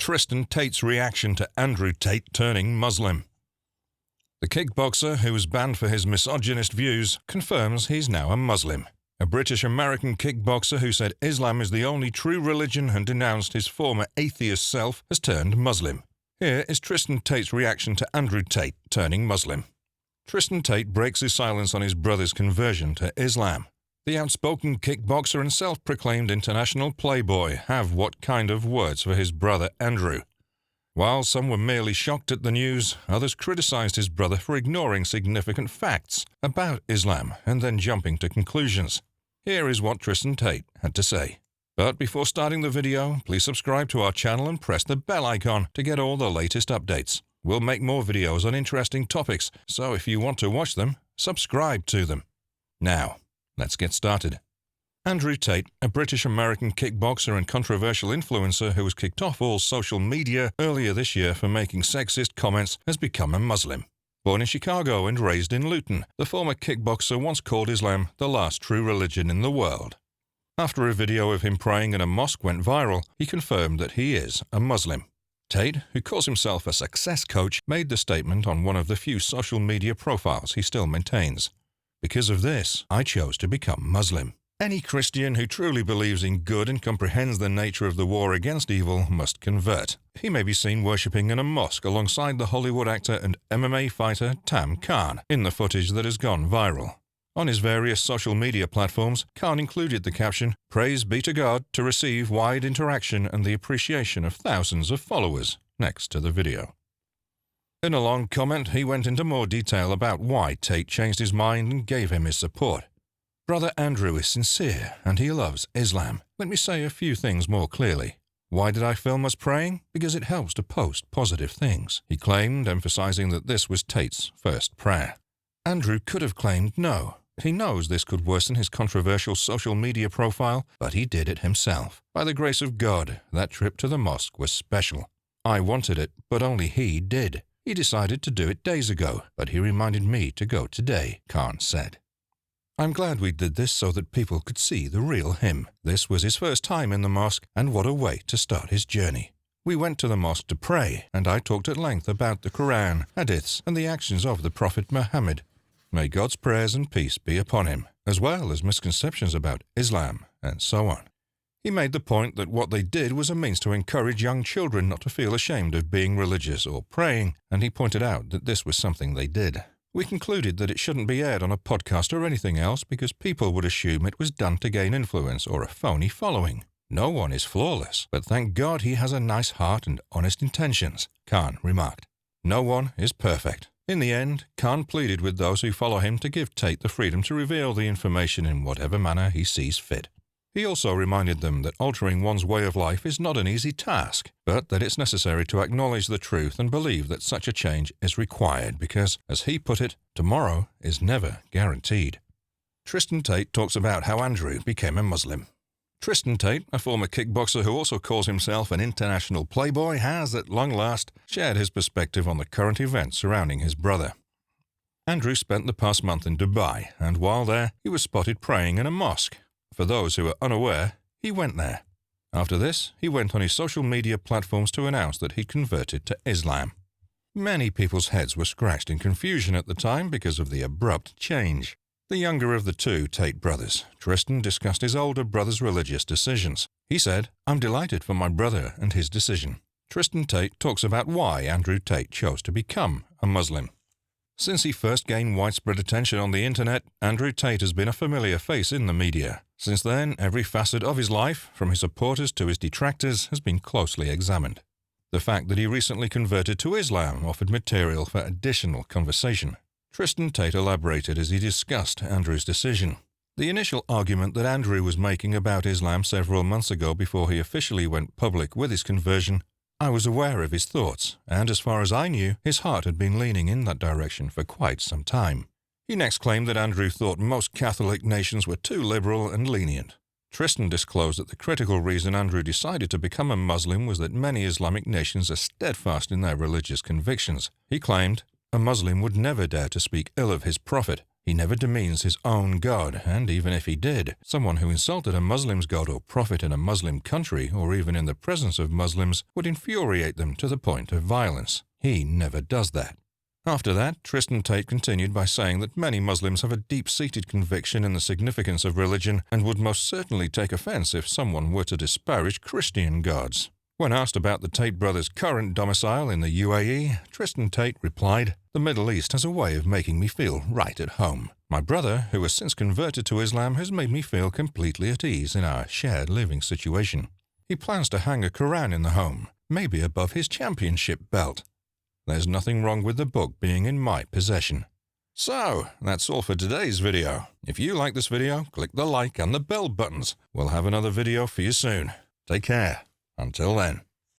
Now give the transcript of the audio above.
Tristan Tate's reaction to Andrew Tate turning Muslim. The kickboxer, who was banned for his misogynist views, confirms he's now a Muslim. A British-American kickboxer who said Islam is the only true religion and denounced his former atheist self has turned Muslim. Here is Tristan Tate's reaction to Andrew Tate turning Muslim. Tristan Tate breaks his silence on his brother's conversion to Islam. The outspoken kickboxer and self-proclaimed international playboy have what kind of words for his brother Andrew. While some were merely shocked at the news, others criticized his brother for ignoring significant facts about Islam and then jumping to conclusions. Here is what Tristan Tate had to say. But before starting the video, please subscribe to our channel and press the bell icon to get all the latest updates. We'll make more videos on interesting topics, so if you want to watch them, subscribe to them. Now, let's get started. Andrew Tate, a British-American kickboxer and controversial influencer who was kicked off all social media earlier this year for making sexist comments, has become a Muslim. Born in Chicago and raised in Luton, the former kickboxer once called Islam the last true religion in the world. After a video of him praying in a mosque went viral, he confirmed that he is a Muslim. Tate, who calls himself a success coach, made the statement on one of the few social media profiles he still maintains. Because of this, I chose to become Muslim. Any Christian who truly believes in good and comprehends the nature of the war against evil must convert. He may be seen worshipping in a mosque alongside the Hollywood actor and MMA fighter Tam Khan in the footage that has gone viral. On his various social media platforms, Khan included the caption, "Praise be to God," to receive wide interaction and the appreciation of thousands of followers, next to the video. In a long comment, he went into more detail about why Tate changed his mind and gave him his support. Brother Andrew is sincere, and he loves Islam. Let me say a few things more clearly. Why did I film us praying? Because it helps to post positive things, he claimed, emphasizing that this was Tate's first prayer. Andrew could have claimed no. He knows this could worsen his controversial social media profile, but he did it himself. By the grace of God, that trip to the mosque was special. I wanted it, but only he did. He decided to do it days ago, but he reminded me to go today, Khan said. I'm glad we did this so that people could see the real him. This was his first time in the mosque, and what a way to start his journey. We went to the mosque to pray, and I talked at length about the Quran, hadiths, and the actions of the Prophet Muhammad. May God's prayers and peace be upon him, as well as misconceptions about Islam, and so on. He made the point that what they did was a means to encourage young children not to feel ashamed of being religious or praying, and he pointed out that this was something they did. We concluded that it shouldn't be aired on a podcast or anything else because people would assume it was done to gain influence or a phony following. No one is flawless, but thank God he has a nice heart and honest intentions, Khan remarked. No one is perfect. In the end, Khan pleaded with those who follow him to give Tate the freedom to reveal the information in whatever manner he sees fit. He also reminded them that altering one's way of life is not an easy task, but that it's necessary to acknowledge the truth and believe that such a change is required because, as he put it, tomorrow is never guaranteed. Tristan Tate talks about how Andrew became a Muslim. Tristan Tate, a former kickboxer who also calls himself an international playboy, has, at long last, shared his perspective on the current events surrounding his brother. Andrew spent the past month in Dubai, and while there, he was spotted praying in a mosque. For those who are unaware, he went there. After this, he went on his social media platforms to announce that he'd converted to Islam. Many people's heads were scratched in confusion at the time because of the abrupt change. The younger of the two Tate brothers, Tristan, discussed his older brother's religious decisions. He said, "I'm delighted for my brother and his decision." Tristan Tate talks about why Andrew Tate chose to become a Muslim. Since he first gained widespread attention on the internet, Andrew Tate has been a familiar face in the media. Since then, every facet of his life, from his supporters to his detractors, has been closely examined. The fact that he recently converted to Islam offered material for additional conversation. Tristan Tate elaborated as he discussed Andrew's decision. The initial argument that Andrew was making about Islam several months ago before he officially went public with his conversion, I was aware of his thoughts, and as far as I knew, his heart had been leaning in that direction for quite some time. He next claimed that Andrew thought most Catholic nations were too liberal and lenient. Tristan disclosed that the critical reason Andrew decided to become a Muslim was that many Islamic nations are steadfast in their religious convictions. He claimed, "A Muslim would never dare to speak ill of his prophet. He never demeans his own God, and even if he did, someone who insulted a Muslim's God or prophet in a Muslim country, or even in the presence of Muslims, would infuriate them to the point of violence. He never does that. After that, Tristan Tate continued by saying that many Muslims have a deep-seated conviction in the significance of religion and would most certainly take offense if someone were to disparage Christian gods. When asked about the Tate brothers' current domicile in the UAE, Tristan Tate replied, "The Middle East has a way of making me feel right at home. My brother, who has since converted to Islam, has made me feel completely at ease in our shared living situation. He plans to hang a Quran in the home, maybe above his championship belt. There's nothing wrong with the book being in my possession." So, that's all for today's video. If you like this video, click the like and the bell buttons. We'll have another video for you soon. Take care. Until then.